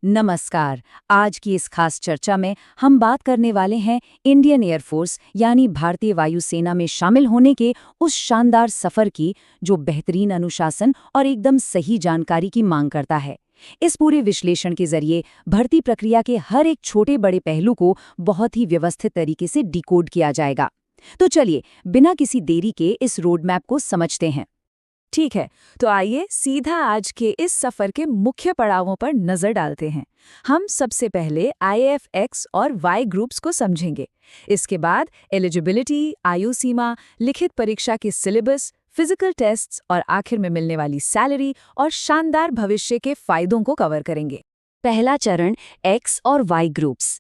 नमस्कार। आज की इस खास चर्चा में हम बात करने वाले हैं इंडियन एयरफोर्स यानी भारतीय वायुसेना में शामिल होने के उस शानदार सफर की जो बेहतरीन अनुशासन और एकदम सही जानकारी की मांग करता है। इस पूरे विश्लेषण के जरिए भर्ती प्रक्रिया के हर एक छोटे बड़े पहलू को बहुत ही व्यवस्थित तरीके से डिकोड किया जाएगा। तो चलिए बिना किसी देरी के इस रोड मैप को समझते हैं। ठीक है, तो आइए सीधा आज के इस सफर के मुख्य पड़ावों पर नजर डालते हैं। हम सबसे पहले IFX और Y ग्रुप्स को समझेंगे। इसके बाद एलिजिबिलिटी, आयु सीमा, लिखित परीक्षा के सिलेबस, फिजिकल टेस्ट्स और आखिर में मिलने वाली सैलरी और शानदार भविष्य के फायदों को कवर करेंगे। पहला चरण X और Y ग्रुप्स।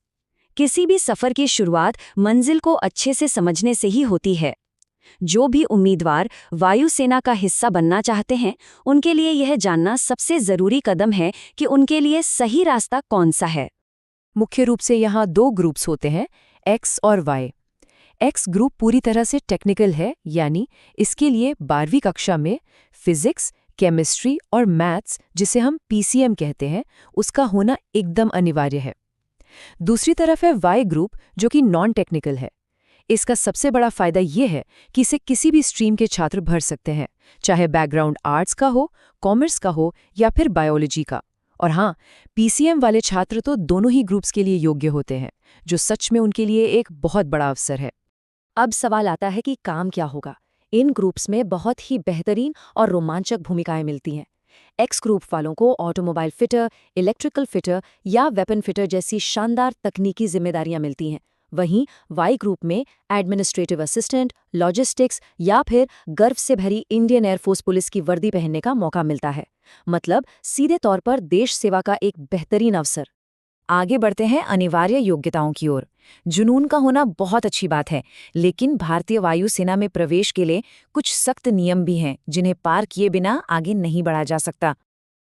किसी भी सफर की शुरुआत मंजिल को अच्छे से समझने से ही होती है। जो भी उम्मीदवार वायुसेना का हिस्सा बनना चाहते हैं, उनके लिए यह जानना सबसे जरूरी कदम है कि उनके लिए सही रास्ता कौन सा है। मुख्य रूप से यहाँ दो ग्रुप्स होते हैं, X और Y। X ग्रुप पूरी तरह से टेक्निकल है, यानी इसके लिए 12वीं कक्षा में फिजिक्स, केमिस्ट्री और मैथ्स, जिसे हम PCM कहते हैं, उसका होना एकदम अनिवार्य है। दूसरी तरफ है Y ग्रुप, जो कि नॉन टेक्निकल है। इसका सबसे बड़ा फायदा ये है कि इसे किसी भी स्ट्रीम के छात्र भर सकते हैं, चाहे बैकग्राउंड आर्ट्स का हो, कॉमर्स का हो या फिर बायोलॉजी का। और हाँ, PCM वाले छात्र तो दोनों ही ग्रुप्स के लिए योग्य होते हैं, जो सच में उनके लिए एक बहुत बड़ा अवसर है। अब सवाल आता है कि काम क्या होगा। इन ग्रुप्स में बहुत ही बेहतरीन और रोमांचक भूमिकाएं मिलती हैं। X ग्रुप वालों को ऑटोमोबाइल फिटर, इलेक्ट्रिकल फिटर या वेपन फिटर जैसी शानदार तकनीकी जिम्मेदारियां मिलती हैं। वहीं Y ग्रुप में एडमिनिस्ट्रेटिव असिस्टेंट, लॉजिस्टिक्स या फिर गर्व से भरी इंडियन एयरफोर्स पुलिस की वर्दी पहनने का मौका मिलता है। मतलब सीधे तौर पर देश सेवा का एक बेहतरीन अवसर। आगे बढ़ते हैं अनिवार्य योग्यताओं की ओर। जुनून का होना बहुत अच्छी बात है, लेकिन भारतीय वायुसेना में प्रवेश के लिए कुछ सख्त नियम भी हैं जिन्हें पार किए बिना आगे नहीं बढ़ा जा सकता।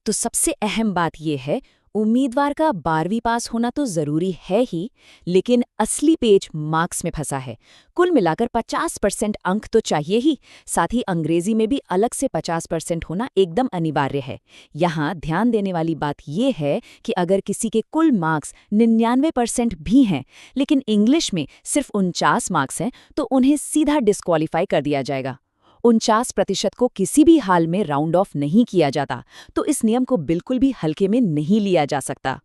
तो सबसे अहम बात यह है, उम्मीदवार का 12वीं पास होना तो जरूरी है ही, लेकिन असली पेच मार्क्स में फंसा है। कुल मिलाकर 50% अंक तो चाहिए ही, साथ ही अंग्रेजी में भी अलग से 50% होना एकदम अनिवार्य है। यहाँ ध्यान देने वाली बात यह है कि अगर किसी के कुल मार्क्स 99% भी हैं, लेकिन इंग्लिश में सिर्फ 49 मार्क्स हैं, तो उन्हें सीधा डिस्क्वालीफाई कर दिया जाएगा। 49% को किसी भी हाल में राउंड ऑफ नहीं किया जाता, तो इस नियम को बिल्कुल भी हल्के में नहीं लिया जा सकता।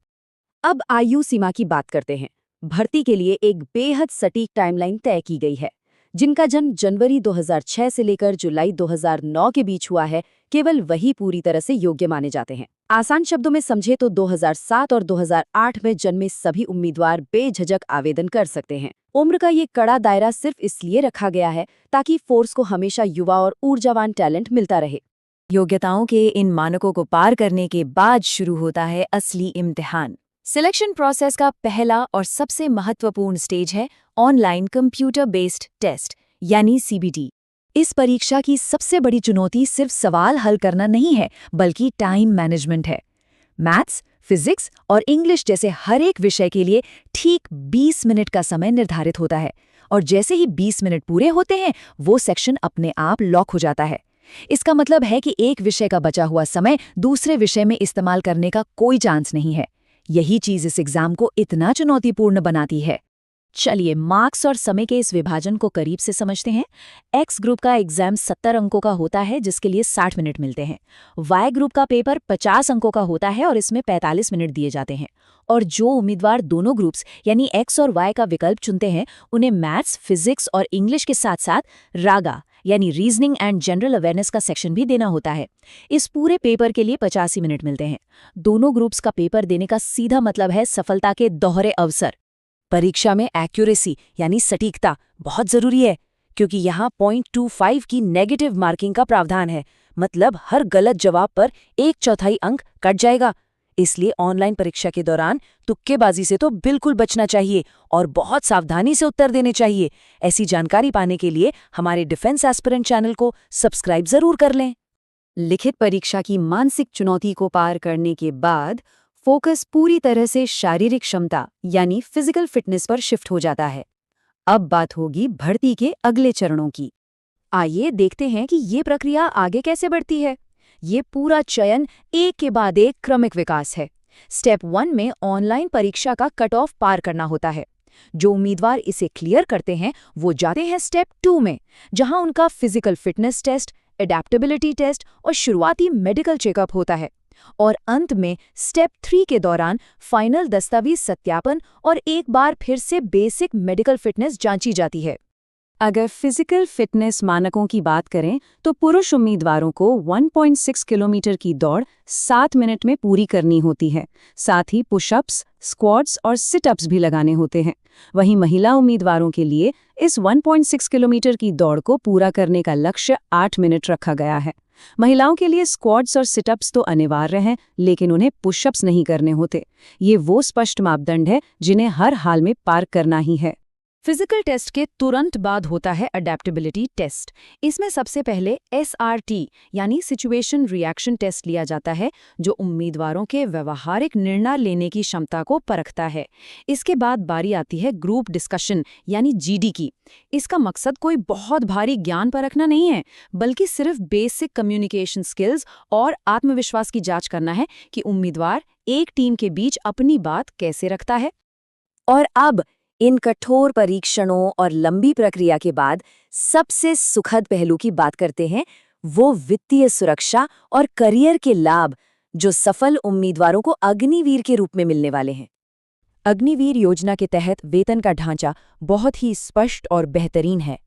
अब आयु सीमा की बात करते हैं। भर्ती के लिए एक बेहद सटीक टाइमलाइन तय की गई है। जिनका जन्म जनवरी 2006 से लेकर जुलाई 2009 के बीच हुआ है, केवल वही पूरी तरह से योग्य माने जाते हैं। आसान शब्दों में समझे तो 2007 और 2008 में जन्मे सभी उम्मीदवार बेझिझक आवेदन कर सकते हैं। उम्र का ये कड़ा दायरा सिर्फ इसलिए रखा गया है ताकि फोर्स को हमेशा युवा और ऊर्जावान टैलेंट मिलता रहे। योग्यताओं के इन मानकों को पार करने के बाद शुरू होता है असली इम्तिहान। सिलेक्शन प्रोसेस का पहला और सबसे महत्वपूर्ण स्टेज है ऑनलाइन कंप्यूटर बेस्ड टेस्ट, यानी CBT। इस परीक्षा की सबसे बड़ी चुनौती सिर्फ सवाल हल करना नहीं है, बल्कि टाइम मैनेजमेंट है। मैथ्स, फिजिक्स और इंग्लिश जैसे हर एक विषय के लिए ठीक 20 मिनट का समय निर्धारित होता है, और जैसे ही 20 मिनट पूरे होते हैं, वो सेक्शन अपने आप लॉक हो जाता है। इसका मतलब है कि एक विषय का बचा हुआ समय दूसरे विषय में इस्तेमाल करने का कोई चांस नहीं है। यही चीज इस एग्जाम को इतना चुनौतीपूर्ण बनाती है। चलिए मार्क्स और समय के इस विभाजन को करीब से समझते हैं। X ग्रुप का एग्जाम 70 अंकों का होता है, जिसके लिए 60 मिनट मिलते हैं। Y ग्रुप का पेपर 50 अंकों का होता है और इसमें 45 मिनट दिए जाते हैं। और जो उम्मीदवार दोनों ग्रुप्स यानी X और Y का विकल्प चुनते हैं, उन्हें मैथ्स, फिजिक्स और इंग्लिश के साथ साथ रागा यानी रीजनिंग एंड जनरल अवेयरनेस का सेक्शन भी देना होता है। इस पूरे पेपर के लिए 85 मिनट मिलते हैं। दोनों ग्रुप्स का पेपर देने का सीधा मतलब है सफलता के दोहरे अवसर। परीक्षा में एक्यूरेसी यानी सटीकता बहुत जरूरी है, क्योंकि यहाँ 0.25 की नेगेटिव मार्किंग का प्रावधान है। मतलब हर गलत जवाब पर 1/4 अंक कट जाएगा। इसलिए ऑनलाइन परीक्षा के दौरान तुक्केबाजी से तो बिल्कुल बचना चाहिए और बहुत सावधानी से उत्तर देने चाहिए। ऐसी जानकारी पाने के लिए हमारे डिफेंस एस्पिरेंट चैनल को सब्सक्राइब जरूर कर लें। लिखित परीक्षा की मानसिक चुनौती को पार करने के बाद फोकस पूरी तरह से शारीरिक क्षमता यानी फिजिकल फिटनेस पर शिफ्ट हो जाता है। अब बात होगी भर्ती के अगले चरणों की। आइए देखते हैं कि ये प्रक्रिया आगे कैसे बढ़ती है। ये पूरा चयन एक के बाद एक क्रमिक विकास है। स्टेप 1 में ऑनलाइन परीक्षा का कट ऑफ पार करना होता है। जो उम्मीदवार इसे क्लियर करते हैं वो जाते हैं स्टेप 2 में, जहां उनका physical fitness test, adaptability test और शुरुआती मेडिकल चेकअप होता है। और अंत में स्टेप 3 के दौरान फाइनल दस्तावेज सत्यापन और एक बार फिर से बेसिक मेडिकल फिटनेस जांची जाती है। अगर फिजिकल फिटनेस मानकों की बात करें तो पुरुष उम्मीदवारों को 1.6 किलोमीटर की दौड़ 7 मिनट में पूरी करनी होती है। साथ ही पुशअप्स, स्क्वाट्स और सिटअप्स भी लगाने होते हैं। वहीं महिला उम्मीदवारों के लिए इस 1.6 किलोमीटर की दौड़ को पूरा करने का लक्ष्य 8 मिनट रखा गया है। महिलाओं के लिए स्क्वाट्स और सिटअप्स तो अनिवार्य हैं, लेकिन उन्हें पुशअप्स नहीं करने होते। ये वो स्पष्ट मापदंड है जिन्हें हर हाल में पार करना ही है। फिजिकल टेस्ट के तुरंत बाद होता है अडेप्टेबिलिटी टेस्ट। इसमें सबसे पहले SRT यानी सिचुएशन रिएक्शन टेस्ट लिया जाता है, जो उम्मीदवारों के व्यवहारिक निर्णय लेने की क्षमता को परखता है। इसके बाद बारी आती है ग्रुप डिस्कशन यानी GD की। इसका मकसद कोई बहुत भारी ज्ञान परखना नहीं है, बल्कि सिर्फ बेसिक कम्युनिकेशन स्किल्स और आत्मविश्वास की जांच करना है कि उम्मीदवार एक टीम के बीच अपनी बात कैसे रखता है। और अब इन कठोर परीक्षणों और लंबी प्रक्रिया के बाद सबसे सुखद पहलू की बात करते हैं, वो वित्तीय सुरक्षा और करियर के लाभ जो सफल उम्मीदवारों को अग्निवीर के रूप में मिलने वाले हैं। अग्निवीर योजना के तहत वेतन का ढांचा बहुत ही स्पष्ट और बेहतरीन है।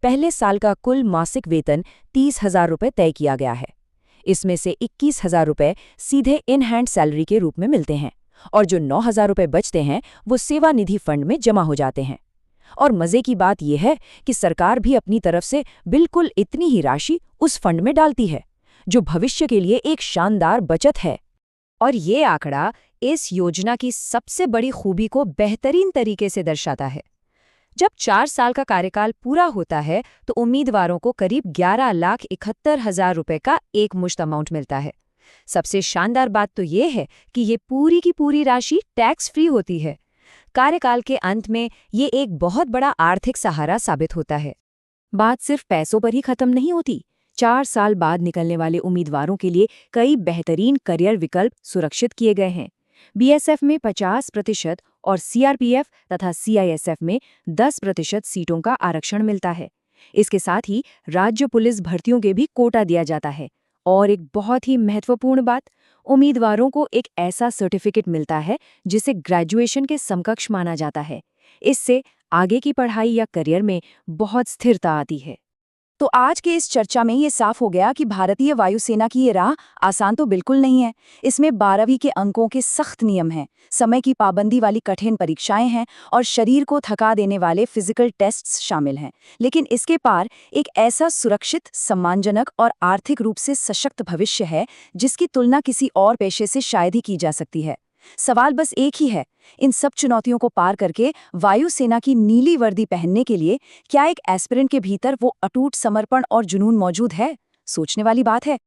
पहले साल का कुल मासिक वेतन 30,000 रुपये तय किया गया है। इसमें से 21,000 रुपये सीधे इन हैंड सैलरी के रूप में मिलते हैं और जो 9,000 रुपये बचते हैं वो सेवा निधि फंड में जमा हो जाते हैं। और मजे की बात यह है कि सरकार भी अपनी तरफ से बिल्कुल इतनी ही राशि उस फंड में डालती है, जो भविष्य के लिए एक शानदार बचत है। और ये आंकड़ा इस योजना की सबसे बड़ी खूबी को बेहतरीन तरीके से दर्शाता है। जब 4 साल का कार्यकाल पूरा होता है तो उम्मीदवारों को करीब 11,71,000 रुपये का एक मुश्त अमाउंट मिलता है। सबसे शानदार बात तो ये है कि ये पूरी की पूरी राशि टैक्स फ्री होती है। कार्यकाल के अंत में ये एक बहुत बड़ा आर्थिक सहारा साबित होता है। बात सिर्फ पैसों पर ही खत्म नहीं होती। 4 साल बाद निकलने वाले उम्मीदवारों के लिए कई बेहतरीन करियर विकल्प सुरक्षित किए गए हैं। BSF में 50% और CRPF तथा CISF में 10% सीटों का आरक्षण मिलता है। इसके साथ ही राज्य पुलिस भर्तियों के भी कोटा दिया जाता है। और एक बहुत ही महत्वपूर्ण बात, उम्मीदवारों को एक ऐसा सर्टिफिकेट मिलता है जिसे ग्रेजुएशन के समकक्ष माना जाता है। इससे आगे की पढ़ाई या करियर में बहुत स्थिरता आती है। तो आज के इस चर्चा में ये साफ हो गया कि भारतीय वायुसेना की ये राह आसान तो बिल्कुल नहीं है। इसमें 12वीं के अंकों के सख्त नियम हैं, समय की पाबंदी वाली कठिन परीक्षाएं हैं और शरीर को थका देने वाले फिजिकल टेस्ट्स शामिल हैं। लेकिन इसके पार एक ऐसा सुरक्षित, सम्मानजनक और आर्थिक रूप से सशक्त भविष्य है जिसकी तुलना किसी और पेशे से शायद ही की जा सकती है। सवाल बस एक ही है, इन सब चुनौतियों को पार करके वायुसेना की नीली वर्दी पहनने के लिए क्या एक एस्पिरेंट के भीतर वो अटूट समर्पण और जुनून मौजूद है? सोचने वाली बात है।